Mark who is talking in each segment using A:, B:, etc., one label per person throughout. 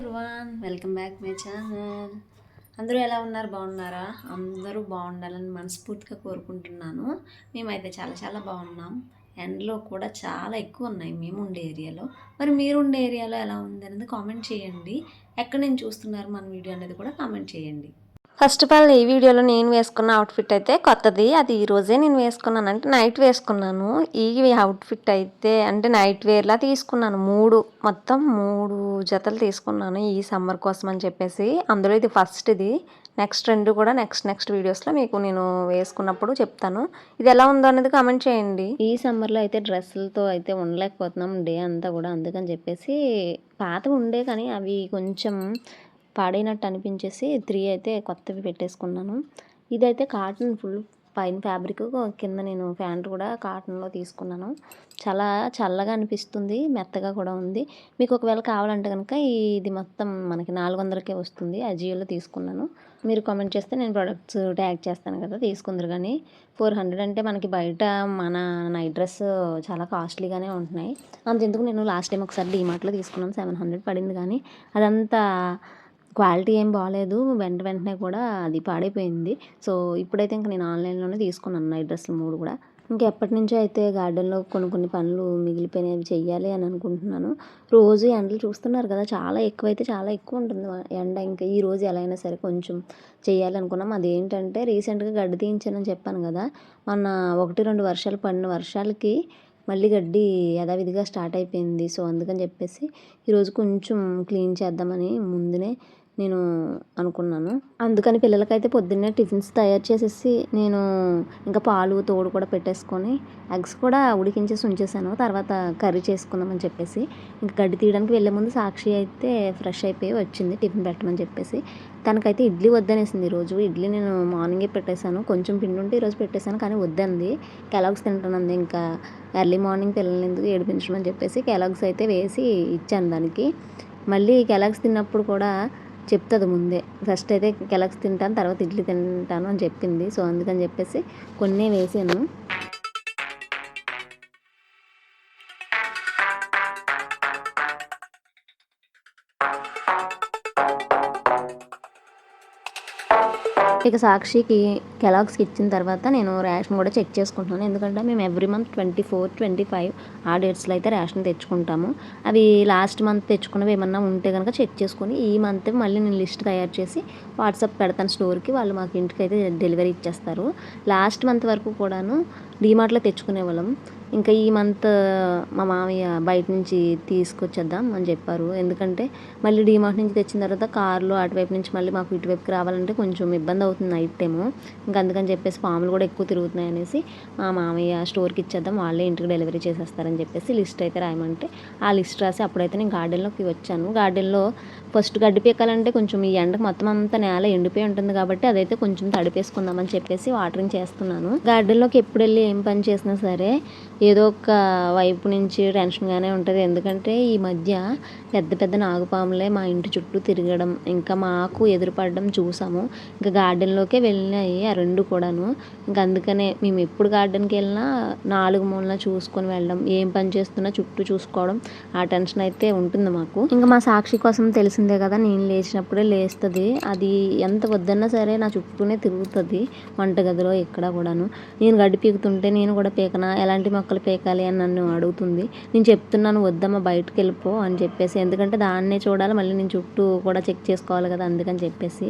A: Everyone welcome back my channel. అందరూ ఎలా ఉన్నారు? బాగున్నారా? అందరూ బాగుండాలని మనస్ఫూర్తిగా కోరుకుంటున్నాను. మేమైతే చాలా చాలా బాగున్నాం. ఎండలో కూడా చాలా ఎక్కువ ఉన్నాయి మేము ఉండే ఏరియాలో. మరి మీరు ఉండే ఏరియాలో ఎలా ఉంది అనేది కామెంట్ చేయండి. ఎక్కడి నుంచి చూస్తున్నారు మన వీడియో అనేది కూడా కామెంట్ చేయండి.
B: ఫస్ట్ ఆఫ్ ఆల్ ఈ వీడియోలో నేను వేసుకున్న అవుట్ఫిట్ అయితే కొత్తది. అది ఈరోజే నేను వేసుకున్నాను, అంటే నైట్ వేసుకున్నాను. ఈ అవుట్ఫిట్ అయితే అంటే నైట్ వేర్లా తీసుకున్నాను. మొత్తం మూడు జతలు తీసుకున్నాను ఈ సమ్మర్ కోసం అని చెప్పేసి. అందులో ఇది ఫస్ట్. ఇది నెక్స్ట్ రెండు కూడా నెక్స్ట్ వీడియోస్లో మీకు నేను వేసుకున్నప్పుడు చెప్తాను. ఇది ఎలా ఉందో అనేది కామెంట్ చేయండి. ఈ సమ్మర్లో అయితే డ్రెస్సులతో అయితే ఉండలేకపోతున్నాం డే అంతా కూడా. అందుకని చెప్పేసి పాతవి ఉండే కానీ అవి కొంచెం పాడైనట్టు అనిపించేసి 3 అయితే కొత్తవి పెట్టేసుకున్నాను. ఇదైతే కాటన్ ఫుల్ పైన ఫ్యాబ్రిక్, కింద నేను ప్యాంట్ కూడా కాటన్లో తీసుకున్నాను. చాలా చల్లగా అనిపిస్తుంది, మెత్తగా కూడా ఉంది. మీకు ఒకవేళ కావాలంటే కనుక ఇది మొత్తం మనకి 400కే వస్తుంది. అజియోలో తీసుకున్నాను. మీరు కామెంట్ చేస్తే నేను ప్రొడక్ట్స్ ట్యాగ్ చేస్తాను కదా, తీసుకుందరు. కానీ 400 అంటే మనకి బయట మన నైట్ డ్రెస్ చాలా కాస్ట్లీగానే ఉంటున్నాయి. అంతెందుకు నేను లాస్ట్ టైం ఒకసారి డీమార్ట్లో తీసుకున్నాను, 700 పడింది. కానీ అదంతా క్వాలిటీ ఏం బాగాలేదు, వెంటనే కూడా అది పాడైపోయింది. సో ఇప్పుడైతే ఇంక నేను ఆన్లైన్లోనే తీసుకున్నాను నైట్ డ్రెస్సులు 3 కూడా. ఇంకెప్పటి నుంచో అయితే గార్డెన్లో కొన్ని పనులు మిగిలిపోయినవి చెయ్యాలి అని అనుకుంటున్నాను. రోజు ఎండలు చూస్తున్నారు కదా, చాలా ఎక్కువ ఉంటుంది ఎండ. ఇంకా ఈ రోజు ఎలా అయినా సరే కొంచెం చెయ్యాలి అనుకున్నాం. అదేంటంటే రీసెంట్గా గడ్డి తీయించానని చెప్పాను కదా, మొన్న 1-2 వర్షాలు పడిన వర్షాలకి మళ్ళీ గడ్డి యథావిధిగా స్టార్ట్ అయిపోయింది. సో అందుకని చెప్పేసి ఈరోజు కొంచెం క్లీన్ చేద్దామని ముందునే నేను అనుకున్నాను. అందుకని పిల్లలకైతే పొద్దున్నే టిఫిన్స్ తయారు చేసేసి నేను ఇంకా పాలు తోడు కూడా పెట్టేసుకొని ఎగ్స్ కూడా ఉడికించేసి ఉంచేసాను. తర్వాత కర్రీ చేసుకుందామని చెప్పేసి ఇంకా గడ్డి తీయడానికి వెళ్ళే ముందు సాక్షి అయితే ఫ్రెష్ అయిపోయి వచ్చింది టిఫిన్ పెట్టమని చెప్పేసి. తనకైతే ఇడ్లీ వద్దనేసింది ఈరోజు. ఇడ్లీ నేను మార్నింగే పెట్టేశాను, కొంచెం పిండి ఉంటే ఈరోజు పెట్టేశాను, కానీ వద్దంది. కెలాగ్స్ తింటానంది. ఇంకా ఎర్లీ మార్నింగ్ పిల్లల్ని ఎందుకు ఏడిపించడం అని చెప్పేసి కెలాగ్స్ అయితే వేసి ఇచ్చాను దానికి. మళ్ళీ కెలాగ్స్ తిన్నప్పుడు కూడా చెప్తుంది ముందే, ఫస్ట్ అయితే కెలాగ్స్ తింటాను, తర్వాత ఇడ్లీ తింటాను అని చెప్పింది. సో అందుకని చెప్పేసి కొన్నే వేసాను. ఇక సాక్షికి కెలాగ్స్కి ఇచ్చిన తర్వాత నేను రేషన్ కూడా చెక్ చేసుకుంటున్నాను. ఎందుకంటే మేము ఎవ్రీ మంత్ 24, 25 ఆ డేట్స్లో అయితే రేషన్ తెచ్చుకుంటాము. అవి లాస్ట్ మంత్ తెచ్చుకున్నవి ఏమన్నా ఉంటే కనుక చెక్ చేసుకొని ఈ మంత్ మళ్ళీ నేను లిస్ట్ తయారు చేసి వాట్సాప్ పెడతాను స్టోర్కి. వాళ్ళు మాకు ఇంటికి అయితే డెలివరీ ఇచ్చేస్తారు. లాస్ట్ మంత్ వరకు కూడాను డీమార్ట్లో తెచ్చుకునే వాళ్ళం. ఇంకా ఈ మంత్ మా మామయ్య బయట నుంచి తీసుకొచ్చేద్దాం అని చెప్పారు. ఎందుకంటే మళ్ళీ డీమార్ట్ నుంచి తెచ్చిన తర్వాత కార్లో అటువైపు నుంచి మళ్ళీ మాకు ఇటువైపుకి రావాలంటే కొంచెం ఇబ్బంది అవుతుంది నైట్ టైము. ఇంకా అందుకని చెప్పేసి పాములు కూడా ఎక్కువ తిరుగుతున్నాయి అనేసి మా మామయ్య స్టోర్కి ఇచ్చేద్దాం, వాళ్ళే ఇంటికి డెలివరీ చేసేస్తారని చెప్పేసి లిస్ట్ అయితే రాయమంటే ఆ లిస్ట్ రాసి అప్పుడైతే నేను గార్డెన్లోకి వచ్చాను. గార్డెన్లో ఫస్ట్ గడ్డి పీకాలంటే కొంచెం ఈ ఎండకు మొత్తం అంతా నేల ఎండిపోయి ఉంటుంది కాబట్టి అదైతే కొంచెం తడిపేసుకుందామని చెప్పేసి వాటరింగ్ చేస్తున్నాను. గార్డెన్లోకి ఎప్పుడు వెళ్ళి ఏం పని చేసినా సరే ఏదో ఒక వైపు నుంచి టెన్షన్గానే ఉంటుంది. ఎందుకంటే ఈ మధ్య పెద్ద నాగుపాములే మా ఇంటి చుట్టూ తిరగడం, ఇంకా మాకు ఎదురుపడడం చూసాము. ఇంకా గార్డెన్లోకే వెళ్ళినాయి ఆ 2 కూడాను. ఇంకా అందుకనే మేము ఎప్పుడు గార్డెన్కి వెళ్ళినా 4 మూలన చూసుకొని వెళ్ళడం, ఏం పని చేస్తున్నా చుట్టూ చూసుకోవడం, ఆ టెన్షన్ అయితే ఉంటుంది మాకు. ఇంకా మా సాక్షి కోసం తెలిసిందే కదా, నేను లేచినప్పుడే లేస్తుంది. అది ఎంత వద్దన్నా సరే నా చుట్టూనే తిరుగుతుంది వంటగదిలో ఎక్కడ కూడాను. నేను గడ్డి పీకుతుంటే నేను కూడా పీకనా, ఎలాంటి మొక్కలు పీకాలి అని నన్ను అడుగుతుంది. నేను చెప్తున్నాను వద్దమ్మా బయటకు వెళ్ళిపో అని చెప్పేసి. ఎందుకంటే దాన్నే చూడాలి, మళ్ళీ నేను చుట్టూ కూడా చెక్ చేసుకోవాలి కదా, అందుకని చెప్పేసి.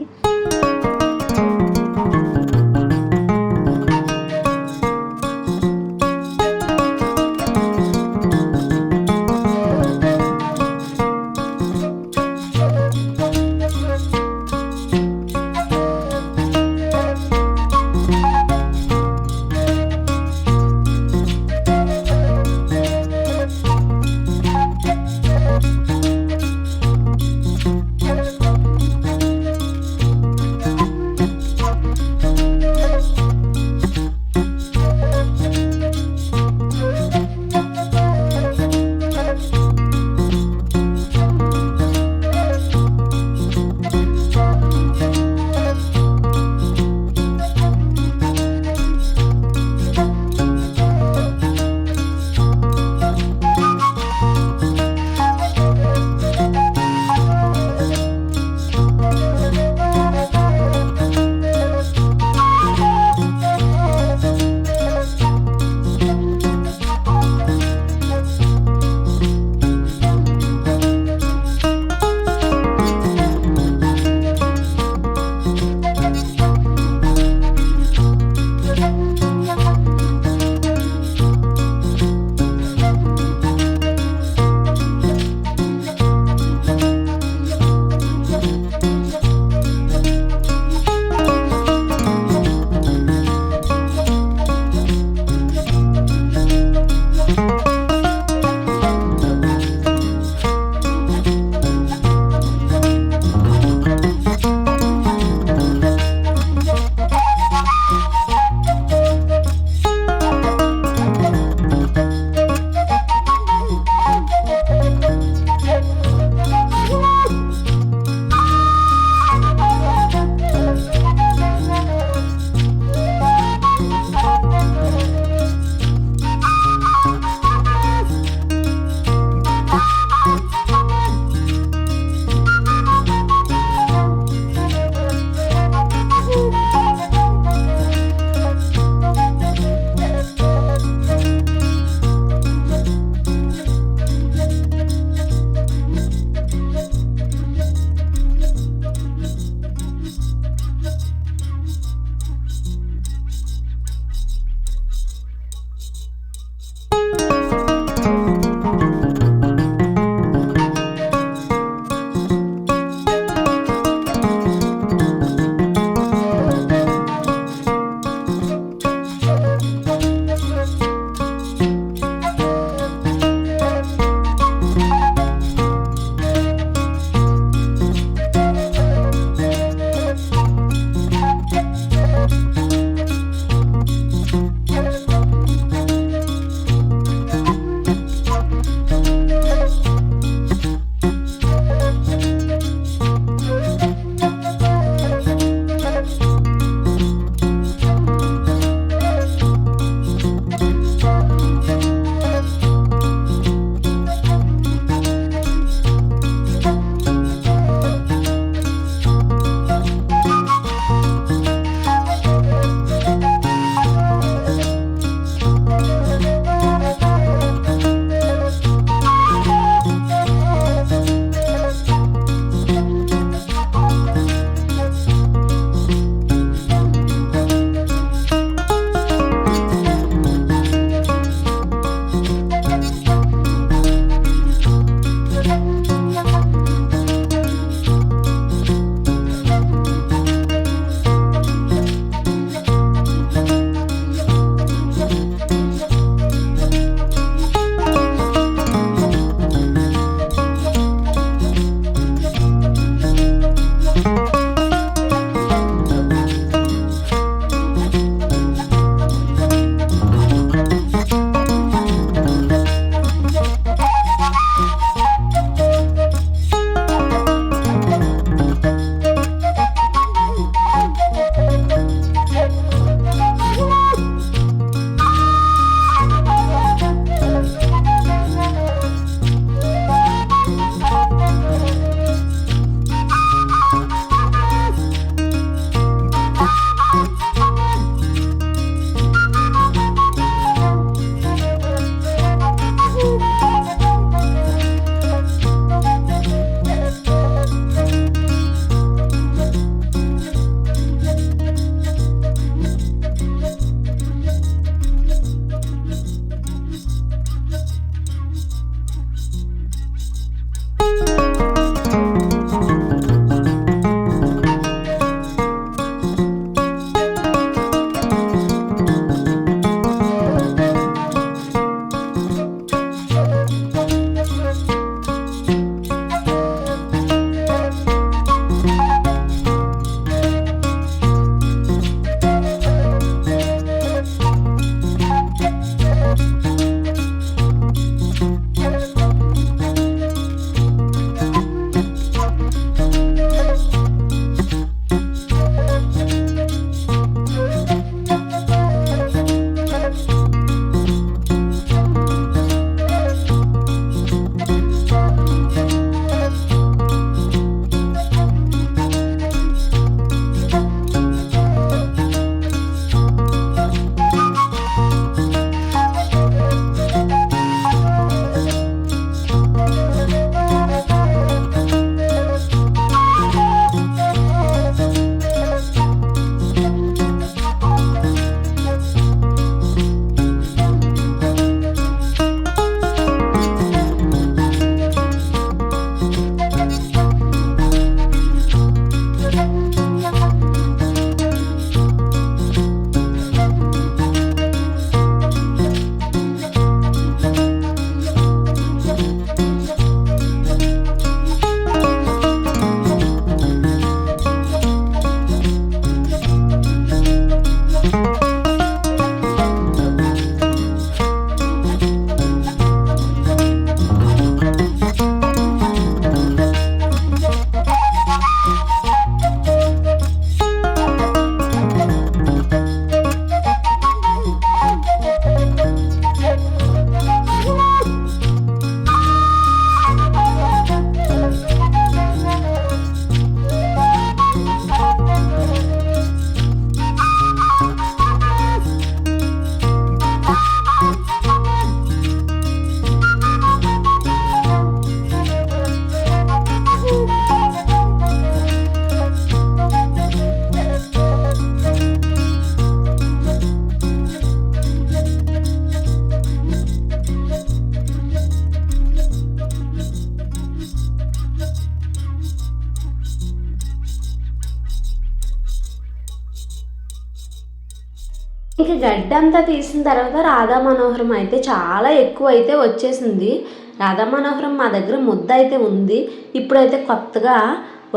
C: ఇక గడ్డి అంతా తీసిన తర్వాత రాధా మనోహరం అయితే చాలా ఎక్కువ అయితే వచ్చేసింది. రాధా మనోహరం మా దగ్గర ముద్ద అయితే ఉంది. ఇప్పుడైతే కొత్తగా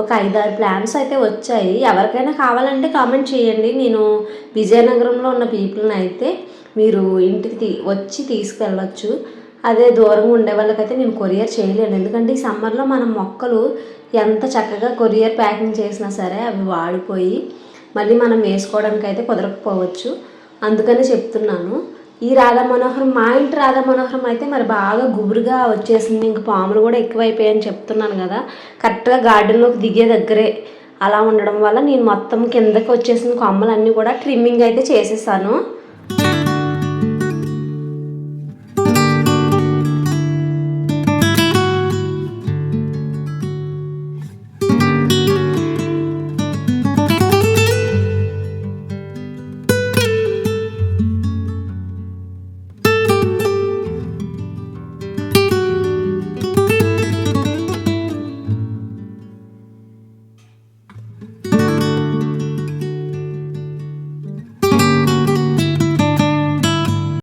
C: ఒక 5-6 ప్లాంట్స్ అయితే వచ్చాయి. ఎవరికైనా కావాలంటే కామెంట్ చేయండి. నేను విజయనగరంలో ఉన్న పీపుల్ని అయితే మీరు ఇంటికి వచ్చి తీసుకెళ్ళచ్చు. అదే దూరంగా ఉండే వాళ్ళకైతే నేను కొరియర్ చేయలేను. ఎందుకంటే ఈ సమ్మర్లో మనం మొక్కలు ఎంత చక్కగా కొరియర్ ప్యాకింగ్ చేసినా సరే అవి వాడిపోయి మళ్ళీ మనం వేసుకోవడానికి అయితే కుదరకపోవచ్చు. అందుకని చెప్తున్నాను. ఈ రాధా మనోహరం, మా ఇంటి రాధా మనోహరం అయితే మరి బాగా గుబురుగా వచ్చేసింది. ఇంక పాములు కూడా ఎక్కువైపోయాయని చెప్తున్నాను కదా. కరెక్ట్గా గార్డెన్లోకి దిగే దగ్గరే అలా ఉండడం వల్ల నేను మొత్తం కిందకి వచ్చేసిన కొమ్మలన్నీ కూడా ట్రిమ్మింగ్ అయితే చేసేసాను.